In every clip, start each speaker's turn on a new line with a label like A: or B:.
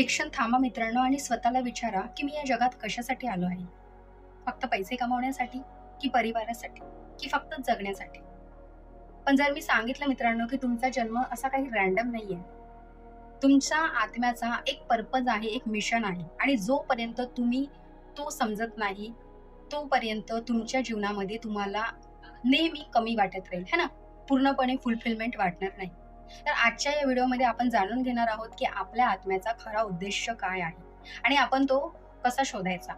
A: एक क्षण थांबा मित्रांनो आणि स्वतःला विचारा, की मी या जगात कशासाठी आलो आहे? फक्त पैसे कमावण्यासाठी? की परिवारासाठी? की फक्त जगण्यासाठी? पण जर मी सांगितलं मित्रांनो, की तुमचा जन्म असा काही रँडम नाहीये. तुमच्या आत्म्याचा एक पर्पज आहे, एक मिशन आहे आणि जोपर्यंत तुम्ही तो समजत नाही, तोपर्यंत तुमच्या जीवनामध्ये तुम्हाला नेहमी कमी वाटत राहील, है ना? पूर्णपणे फुलफिलमेंट वाटणार नाही. तर आजच्या या व्हिडिओमध्ये आपण जाणून घेणार आहोत, की आपल्या आत्म्याचा खरा उद्देश काय आहे आणि आपण तो कसा शोधायचा.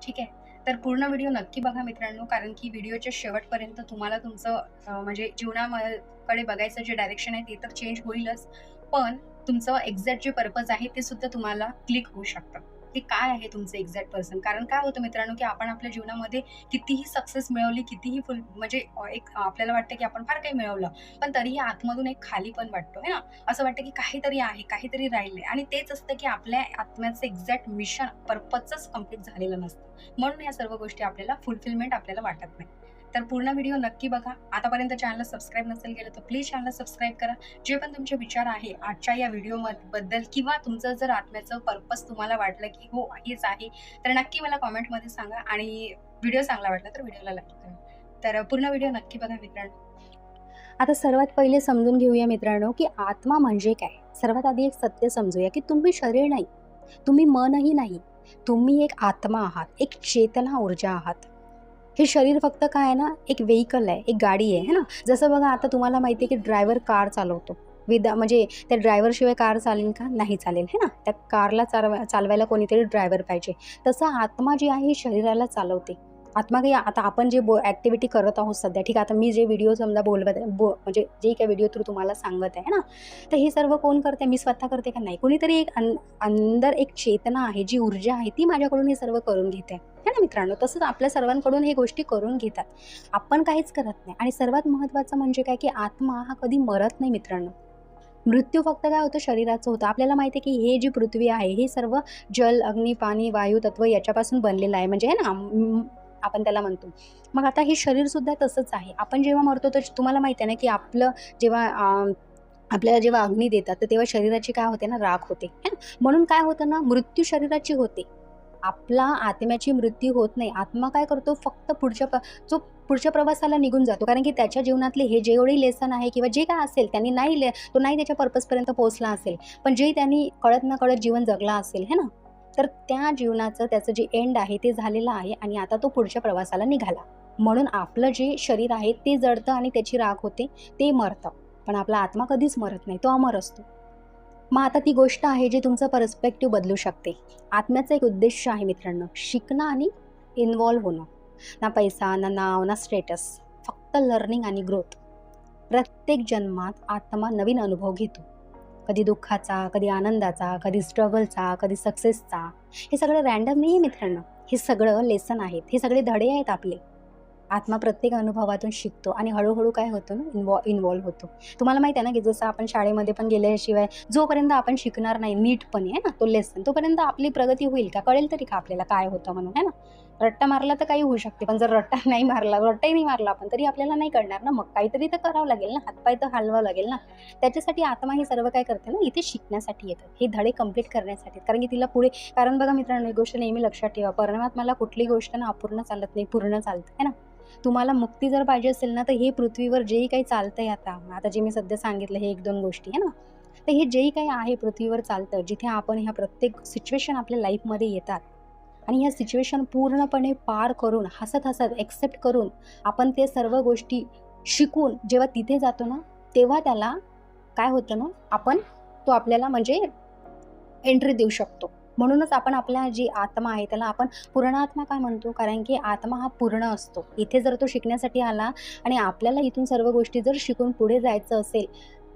A: ठीक आहे? तर पूर्ण व्हिडिओ नक्की बघा मित्रांनो, कारण की व्हिडिओच्या शेवटपर्यंत तुम्हाला तुमचं म्हणजे कडे बघायचं जे डायरेक्शन आहे ते तर चेंज होईलच, पण तुमचं एक्झॅक्ट जे पर्पज आहे ते सुद्धा तुम्हाला क्लिक होऊ शकतं. की काय आहे तुमचं एक्झॅक्ट पर्सन. कारण काय होतं मित्रांनो, की आपण आपल्या जीवनामध्ये कितीही सक्सेस मिळवली, कितीही फुल म्हणजे एक आपल्याला वाटतं, की आपण फार काही मिळवलं, पण तरीही आतमधून एक खालीपण वाटतो, है ना? असं वाटतं, की काहीतरी आहे, काहीतरी राहिलंय आणि तेच असतं, की आपल्या आत्म्याचं एक्झॅक्ट मिशन, पर्पजच कंप्लीट झालेलं नसतं. म्हणून या सर्व गोष्टी आपल्याला फुलफिलमेंट आपल्याला वाटत नाही. तर पूर्ण व्हिडिओ नक्की बघा. आतापर्यंत चॅनलला सबस्क्राईब नसेल केलं तर प्लीज चॅनलला सबस्क्राईब करा. जे पण तुमचे विचार आहे आजच्या या व्हिडिओ बद्दल किंवा तुमचं जर आत्म्याचं पर्पज तुम्हाला वाटलं, की हो हेच आहे, तर नक्की मला कमेंटमध्ये सांगा आणि व्हिडिओ चांगला वाटला तर व्हिडिओला लाईक करा. तर पूर्ण व्हिडिओ नक्की बघा मित्रांनो. आता सर्वात पहिले समजून घेऊया मित्रांनो, की आत्मा म्हणजे काय? सर्वात आधी एक सत्य समजूया, की तुम्ही शरीर नाही, तुम्ही मनही नाही. तुम्ही एक आत्मा आहात, एक चेतना ऊर्जा आहात. हे शरीर फक्त काय आहे ना, एक व्हेइकल आहे, एक गाडी आहे, है ना? जसं बघा आता तुम्हाला माहिती आहे, की ड्रायव्हर कार चालवतो. म्हणजे त्या ड्रायव्हरशिवाय कार चालेल का? नाही चालेल, है ना? त्या कारला चालवायला कोणीतरी ड्रायव्हर पाहिजे. तसं आत्मा जी आहे, ही शरीराला चालवते. आत्मा काही आता आपण जे ॲक्टिव्हिटी करत आहोत सध्या, ठीक आहे, आता मी जे व्हिडिओ समजा बोलवत आहे, म्हणजे जे काही व्हिडिओ थ्रू तुम्हाला सांगत आहे ना, तर हे सर्व कोण करते? मी स्वतः करते का? नाही. कोणीतरी एक अंदर एक चेतना आहे, जी ऊर्जा आहे, ती माझ्याकडून हे सर्व करून घेते. है ना मित्रांनो? तसंच आपल्या सर्वांकडून हे गोष्टी करून घेतात. आपण काहीच करत नाही आणि सर्वात महत्त्वाचं म्हणजे काय, की आत्मा हा कधी मरत नाही मित्रांनो. मृत्यू फक्त काय होतं? शरीराचं होतं. आपल्याला माहिती आहे, की हे जी पृथ्वी आहे, हे सर्व जल, अग्नी, पाणी, वायू तत्व याच्यापासून बनलेलं आहे. म्हणजे आहे ना, आपण त्याला म्हणतो. मग आता हे शरीरसुद्धा तसंच आहे. आपण जेव्हा मरतो तर तुम्हाला माहिती आहे ना, की आपलं जेव्हा आपल्याला जेव्हा अग्नी देतात, तर तेव्हा शरीराची काय होते ना, राख होते. है ना? म्हणून काय होतं ना, मृत्यू शरीराची होते. आपला आत्म्याची मृत्यू होत नाही. आत्मा काय करतो? फक्त जो पुढच्या प्रवासाला निघून जातो. कारण की त्याच्या जीवनातले हे जेवढे लेसन आहे किंवा जे काय असेल त्यांनी तो नाही त्याच्या पर्पजपर्यंत पोहोचला असेल. पण जे त्यांनी कळत-नकळत जीवन जगला असेल, है ना? तर त्या जीवनाचं त्याचं जे एंड आहे ते झालेलं आहे आणि आता तो पुढच्या प्रवासाला निघाला. म्हणून आपलं जे शरीर आहे ते जळतं आणि त्याची राख होते, ते मरतं. पण आपला आत्मा कधीच मरत नाही. तो अमर असतो. मग आता ती गोष्ट आहे जी तुमचा पर्स्पेक्टिव्ह बदलू शकते. आत्म्याचा एक उद्देश आहे मित्रांनो, शिकणं आणि इन्व्हॉल्व होणं. ना पैसा, ना नाव, ना स्टेटस. फक्त लर्निंग आणि ग्रोथ. प्रत्येक जन्मात आत्मा नवीन अनुभव घेतो. कधी दुःखाचा, कधी आनंदाचा, कधी स्ट्रगलचा, कधी सक्सेसचा. हे सगळं रँडम नाही आहे मित्रांनो. हे सगळं लेसन आहेत. हे सगळे धडे आहेत आपले. आत्मा प्रत्येक अनुभवातून शिकतो आणि हळूहळू काय होतं ना, इन्व्हॉल्व होतो. तुम्हाला माहिती आहे ना, की जसं आपण शाळेमध्ये पण गेल्याशिवाय जोपर्यंत आपण शिकणार नाही नीटपणे आहे ना, तो लेसन तोपर्यंत आपली प्रगती होईल का? कळेल तरी का आपल्याला काय होतं म्हणून, आहे ना? रट्टा मारला तर काही होऊ शकते, पण जर रट्टाही नाही मारला आपण तरी आपल्याला नाही कळणार ना. मग काहीतरी तर करावं लागेल ना, हातपाय तर हलवावं लागेल ना. त्याच्यासाठी आत्मा हे सर्व काय करते ना, इथे शिकण्यासाठी येतं. हे धडे कंप्लीट करण्यासाठी. कारण की तिला पुढे, कारण बघा मित्रांनो, एक गोष्ट नेहमी लक्षात ठेवा, परमात्म्याला कुठली गोष्ट ना अपूर्ण चालत नाही, पूर्ण चालते, आहे ना? तुम्हाला मुक्ती जर पाहिजे असेल ना, तर हे पृथ्वीवर जेही काही चालतंय आता जे मी सध्या सांगितलं हे 1-2 गोष्टी आहे ना, तर हे जेही काही आहे पृथ्वीवर चालतं, जिथे आपण ह्या प्रत्येक सिच्युएशन आपल्या लाईफमध्ये येतात आणि ह्या सिच्युएशन पूर्णपणे पार करून, हसत-हसत एक्सेप्ट करून, आपण ते सर्व गोष्टी शिकून जेव्हा तिथे जातो ना, तेव्हा त्याला काय होतं ना, तो आपल्याला म्हणजे एंट्री देऊ शकतो. म्हणूनच आपण आपला जी आत्मा आहे त्याला आपण पूर्ण आत्मा का म्हणतो? कारण की आत्मा हा पूर्ण असतो. इथे जर तो शिकण्यासाठी आला आणि आपल्याला इथून सर्व गोष्टी जर शिकून पुढे जायचं असेल,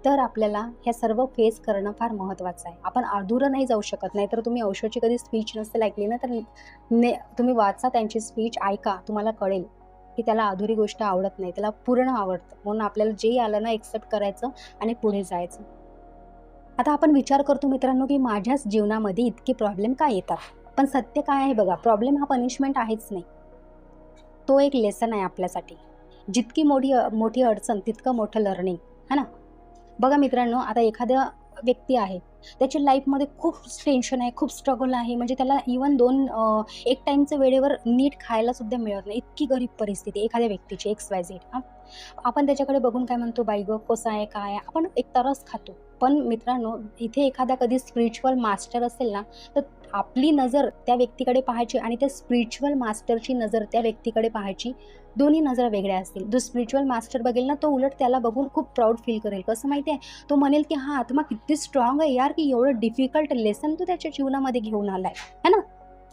A: तर आपल्याला ह्या सर्व फेस करणं फार महत्त्वाचं आहे. आपण अधुरं नाही जाऊ शकत. नाहीतर तुम्ही ओशोची कधी स्पीच नसेल ऐकली ना, तर तुम्ही वाचा त्यांची स्पीच, ऐका. तुम्हाला कळेल की त्याला अधुरी गोष्ट आवडत नाही. त्याला पूर्ण आवडतं. म्हणून आपल्याला जे आलं ना एक्सेप्ट करायचं आणि पुढे जायचं. आता आपण विचार करतो मित्रांनो, की माझ्याच जीवनामध्ये इतके प्रॉब्लेम का येतात? पण सत्य काय आहे बघा, प्रॉब्लेम हा पनिशमेंट आहेच नाही. तो एक लेसन आहे आपल्यासाठी. जितकी मोठी मोठी अडचण तितकं मोठं लर्निंग, है ना? बघा मित्रांनो, आता एखाद्या व्यक्ती आहे, त्याच्या लाईफमध्ये खूप टेन्शन आहे, खूप स्ट्रगल आहे, म्हणजे त्याला इवन एक टाईमचं वेळेवर नीट खायला सुद्धा मिळत नाही, इतकी गरीब परिस्थिती एखाद्या व्यक्तीची XYZ. आपण त्याच्याकडे बघून काय म्हणतो, बाई गं कसं आहे काय आहे, आपण एक तरस खातो. पण मित्रांनो, इथे एखादा कधी स्पिरिच्युअल मास्टर असेल ना, तर आपली नजर त्या व्यक्तीकडे पाहायची आणि त्या स्पिरिच्युअल मास्टरची नजर त्या व्यक्तीकडे पाहायची, दोन्ही नजरा वेगळ्या असतील. जो स्पिरिच्युअल मास्टर बघेल ना, तो उलट त्याला बघून खूप प्राऊड फील करेल. कसं माहिती आहे, तो म्हणेल की हा आत्मा किती स्ट्रॉंग आहे यार, की एवढं डिफिकल्ट लेसन तो त्याच्या जीवनामध्ये घेऊन आलाय, है ना.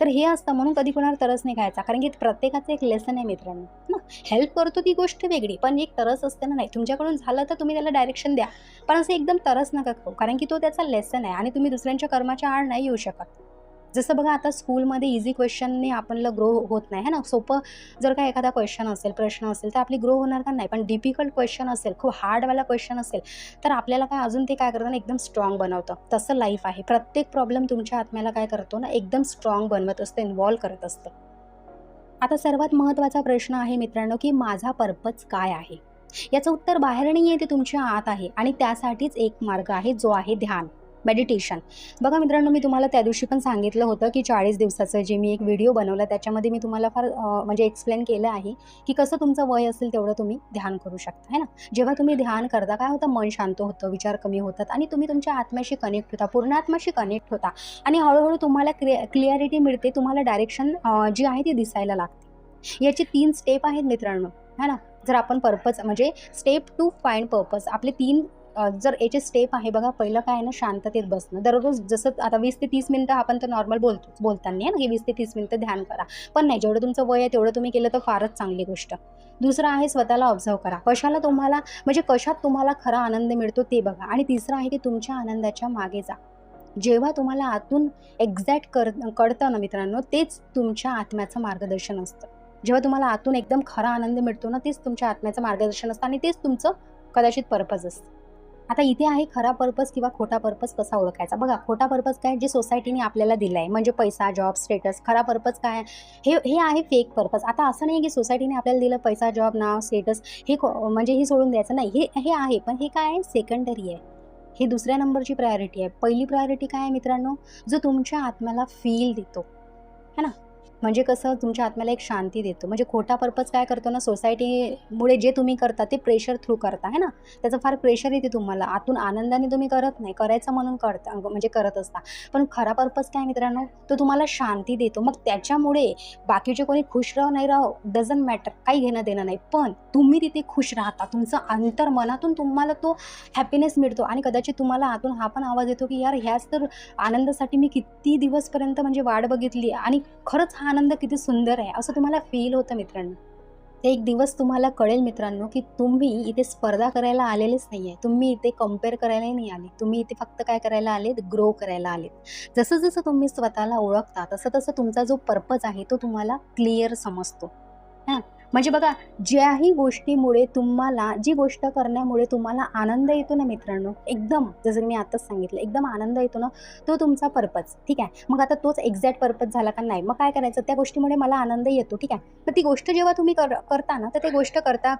A: तर हे असतं, म्हणून कधी कोणाला तरस नाही खायचा, कारण की प्रत्येकाचं एक लेसन आहे मित्रांनो, ना. हेल्प करतो ती गोष्ट वेगळी, पण एक तरस असते ना, नाही तुमच्याकडून झालं तर तुम्ही त्याला डायरेक्शन द्या, पण असं एकदम तरस नका खाऊ, कारण की तो त्याचा लेसन आहे आणि तुम्ही दुसऱ्यांच्या कर्माच्या आड नाही येऊ शकत. जसं बघा, आता स्कूलमध्ये इझी क्वेश्चनने आपल्याला ग्रो होत नाही, है ना. सोपं जर का एखादा क्वेश्चन असेल, प्रश्न असेल, तर आपली ग्रो होणार का नाही. पण डिफिकल्ट क्वेश्चन असेल, खूप हार्डवाला क्वेश्चन असेल, तर आपल्याला काय अजून ते काय करतं ना, एकदम स्ट्रॉंग बनवतं. तसं लाईफ आहे, प्रत्येक प्रॉब्लेम तुमच्या आत्म्याला काय करतो ना, एकदम स्ट्रॉंग बनवत असतं, इन्व्हॉल्व करत असतं. आता सर्वात महत्त्वाचा प्रश्न आहे मित्रांनो, की माझा पर्पज काय आहे. याचं उत्तर बाहेर नाही आहे, ते तुमच्या आत आहे आणि त्यासाठीच एक मार्ग आहे, जो आहे ध्यान, मेडिटेशन. बघा मित्रांनो, मी तुम्हाला त्या दिवशी पण सांगितलं होतं, की 40 दिवसाचं जे मी एक व्हिडिओ बनवला, त्याच्यामध्ये मी तुम्हाला फार म्हणजे एक्सप्लेन केलं आहे, की कसं तुमचं वय असेल तेवढं तुम्ही ध्यान करू शकता, है ना. जेव्हा तुम्ही ध्यान करता, काय होतं, मन शांत होतं, विचार कमी होतात आणि तुम्ही तुमच्या आत्म्याशी कनेक्ट होता, पूर्ण आत्म्याशी कनेक्ट होता आणि हळूहळू तुम्हाला क्लिअरिटी मिळते, तुम्हाला डायरेक्शन जी आहे ती दिसायला लागते. याचे 3 स्टेप आहेत मित्रांनो, है ना. जर आपण पर्पज म्हणजे स्टेप टू फाइंड पर्पज, आपले 3 जर याचे स्टेप आहे बघा. पहिलं काय आहे ना, शांततेत बसणं. दररोज जसं आता 20 ते 30 मिनिटं आपण तर नॉर्मल बोलताना आहे ना, की 20 ते 30 मिनिटं ध्यान करा. पण नाही, जेवढं तुमचं वय आहे तेवढं तुम्ही केलं तर फारच चांगली गोष्ट. दुसरं आहे स्वतःला ऑब्झर्व करा. कशात तुम्हाला खरा आनंद मिळतो ते बघा. आणि तिसरं आहे की तुमच्या आनंदाच्या मागे जा. जेव्हा तुम्हाला आतून एक्झॅक्ट कळतं ना मित्रांनो, तेच तुमच्या आत्म्याचं मार्गदर्शन असतं. जेव्हा तुम्हाला आतून एकदम खरा आनंद मिळतो ना, तेच तुमच्या आत्म्याचं मार्गदर्शन असतं आणि तेच तुमचं कदाचित पर्पज असतं. आता इथे आहे खरा पर्पज किंवा खोटा पर्पज कसा ओळखायचा. बघा, खोटा पर्पज काय, जे सोसायटीने आपल्याला दिलाय, म्हणजे पैसा, जॉब, स्टेटस. खरा पर्पज काय आहे, हे आहे फेक पर्पज. आता असं नाही की सोसायटीने आपल्याला दिलं पैसा, जॉब, नाव, स्टेटस, म्हणजे हे सोडून द्यायचं नाही. हे आहे, पण हे काय आहे, सेकंडरी आहे. हे दुसऱ्या नंबरची प्रायोरिटी आहे. पहिली प्रायोरिटी काय आहे मित्रांनो, जो तुमच्या आत्म्याला फील देतो, है ना. म्हणजे कसं, तुमच्या आत्म्याला एक शांती देतो. म्हणजे खोटा पर्पज काय करतो ना, सोसायटीमुळे जे तुम्ही करता ते प्रेशर थ्रू करता, है ना. त्याचं फार प्रेशर येते तुम्हाला, आतून आनंदाने तुम्ही करत नाही, करायचं म्हणून करता, म्हणजे करत असता. पण खरा पर्पज काय मित्रांनो, तो तुम्हाला शांती देतो. मग त्याच्यामुळे बाकीचे कोणी खुश राहो नाही राहो, डझंट मॅटर, काही घेणं देणं नाही, पण तुम्ही तिथे खुश राहता. तुमचं अंतर मनातून तुम्हाला तो हॅपीनेस मिळतो आणि कदाचित तुम्हाला आतून हा पण आवाज येतो, की यार ह्याच तर आनंदासाठी मी किती दिवसपर्यंत म्हणजे वाट बघितली आणि खरंच हा आनंद किती सुंदर आहे, असं तुम्हाला फील होतं मित्रांनो. ते एक दिवस तुम्हाला कळेल मित्रांनो, की तुम्ही इथे स्पर्धा करायला आलेलेच नाही आहे. तुम्ही इथे कंपेअर करायलाही नाही आले. तुम्ही इथे फक्त काय करायला आलेत, ग्रो करायला आलेत. जसं तुम्ही स्वतःला ओळखता, तसं तुमचा जो पर्पज आहे तो तुम्हाला क्लिअर समजतो. हां, म्हणजे बघा, जी गोष्ट करण्यामुळे तुम्हाला आनंद येतो ना मित्रांनो, एकदम जसं मी आताच सांगितलं, एकदम आनंद येतो ना, तो तुमचा पर्पज. ठीक आहे. मग आता तोच एक्झॅक्ट पर्पज झाला का नाही, मग काय करायचं, त्या गोष्टीमुळे मला आनंद येतो, ठीक आहे. तर ती गोष्ट जेव्हा तुम्ही करता ना, तर ती गोष्ट करता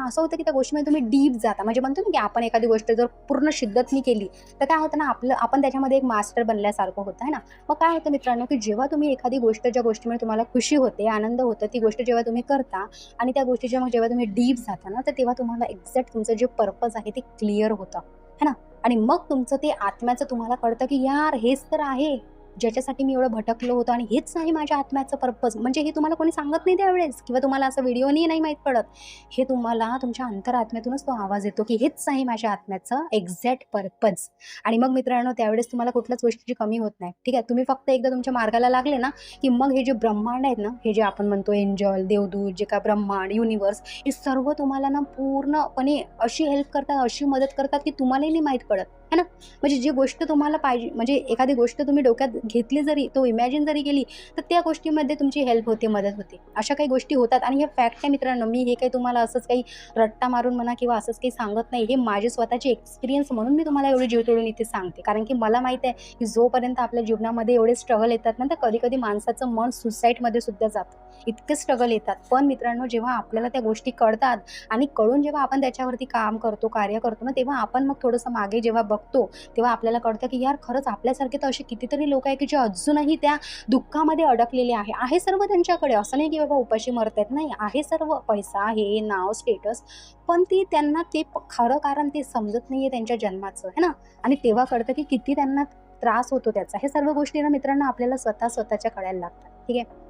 A: असं होतं, की त्या गोष्टीमध्ये तुम्ही डीप जाता. म्हणजे म्हणतो ना, की आपण एखादी गोष्ट जर पूर्ण शिद्दतनी केली, तर काय होतं ना, आपण त्याच्यामध्ये एक मास्टर बनल्यासारखं होतं, आहे ना. मग काय होतं मित्रांनो, की जेव्हा तुम्ही एखादी गोष्ट, ज्या गोष्टीमुळे तुम्हाला खुशी होते, आनंद होतं, ती गोष्ट जेव्हा तुम्ही करता आणि त्या गोष्टीच्या मग जेव्हा तुम्ही डीप जाता ना, तर तेव्हा तुम्हाला एक्झॅक्ट तुमचं जे पर्पज आहे ते क्लिअर होतं, है ना. आणि मग तुमचं ते आत्म्याचं तुम्हाला कळतं, की यार हेच तर आहे ज्याच्यासाठी मी एवढं भटकलो होतो आणि हेच आहे माझ्या आत्म्याचं पर्पज. म्हणजे हे तुम्हाला कोणी सांगत नाही त्यावेळेस, किंवा तुम्हाला असं व्हिडिओनी नाही माहीत पडत. हे तुम्हाला तुमच्या अंतरात्म्यातूनच तो आवाज येतो, की हेच आहे माझ्या आत्म्याचं एक्झॅक्ट पर्पज. आणि मग मित्रांनो, त्यावेळेस तुम्हाला कुठल्याच गोष्टीची कमी होत नाही. ठीक आहे. तुम्ही फक्त एकदा तुमच्या मार्गाला लागले ना, की मग हे जे ब्रह्मांड आहेत ना, हे जे आपण म्हणतो एंजल, देवदूत, जे काय ब्रह्मांड, युनिव्हर्स, हे सर्व तुम्हाला ना पूर्णपणे अशी हेल्प करतात, अशी मदत करतात, की तुम्हालाही नाही माहीत पडत, है ना. म्हणजे जी गोष्ट तुम्हाला पाहिजे, म्हणजे एखादी गोष्ट तुम्ही डोक्यात घेतली जरी, तो इमॅजिन जरी केली, तर त्या गोष्टीमध्ये तुमची हेल्प होते, मदत होते. अशा काही गोष्टी होतात आणि हे फॅक्ट आहे मित्रांनो. मी हे काही तुम्हाला असंच काही रट्टा मारून म्हणा किंवा असंच काही सांगत नाही. हे माझे स्वतःचे एक्सपिरियन्स म्हणून मी तुम्हाला एवढी जीव तोडून इथे सांगते. कारण की मला माहीत आहे, की जोपर्यंत आपल्या जीवनामध्ये एवढे स्ट्रगल येतात ना, तर कधी-कधी माणसाचं मन सुसाईडमध्ये सुद्धा जातं. इतके स्ट्रगल येतात. पण मित्रांनो, जेव्हा आपल्याला त्या गोष्टी कळतात आणि कळून जेव्हा आपण त्याच्यावरती काम करतो, कार्य करतो ना, तेव्हा आपण मग थोडंसं मागे जेव्हा
B: बघतो तेव्हा आपल्याला कळतं की यार खरंच आपल्यासारखे तर असे कितीतरी लोक आहे की जे अजूनही त्या दुःखामध्ये अडकलेले आहे सर्व त्यांच्याकडे, असं नाही की बाबा उपाशी मरतायत, नाही आहे सर्व, पैसा, हे नाव, स्टेटस, पण त्यांना ते खरं कारण ते समजत नाहीये त्यांच्या जन्माचं, है ना. आणि तेव्हा कळतं की किती त्यांना त्रास होतो त्याचा. हे सर्व गोष्टी ना मित्रांनो आपल्याला स्वतःच्या कळायला लागतात. ठीक आहे.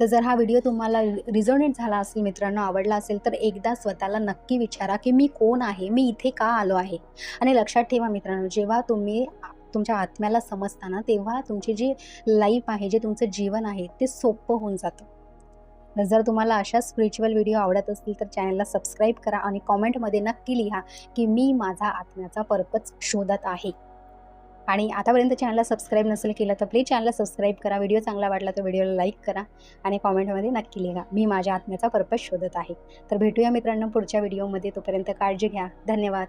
B: तर जर हा व्हिडिओ तुम्हाला रिझोनेट झाला असेल मित्रांनो, आवडला असेल, तर एकदा स्वतःला नक्की विचारा की मी कोण आहे, मी इथे का आलो आहे. आणि लक्षात ठेवा मित्रांनो, जेव्हा तुम्ही तुमच्या आत्म्याला समजता तेव्हा तुमची जी लाईफ आहे, जे तुमचं जीवन आहे, ते सोपं होऊन जातं. तर जर तुम्हाला अशा स्पिरिच्युअल व्हिडिओ आवडत असतील तर चॅनलला सबस्क्राईब करा आणि कॉमेंटमध्ये नक्की लिहा की मी माझा आत्म्याचा पर्पज शोधत आहे. आणि आतापर्यंत चॅनलला सबस्क्राईब नसेल केलं तर प्लीज चॅनलला सबस्क्राईब करा. व्हिडिओ चांगला वाटला तर व्हिडिओला लाईक करा आणि कॉमेंटमध्ये नक्की लिहा मी माझ्या आत्म्याचा पर्पज शोधत आहे. तर भेटूया मित्रांनो पुढच्या व्हिडिओमध्ये. तोपर्यंत काळजी घ्या. धन्यवाद.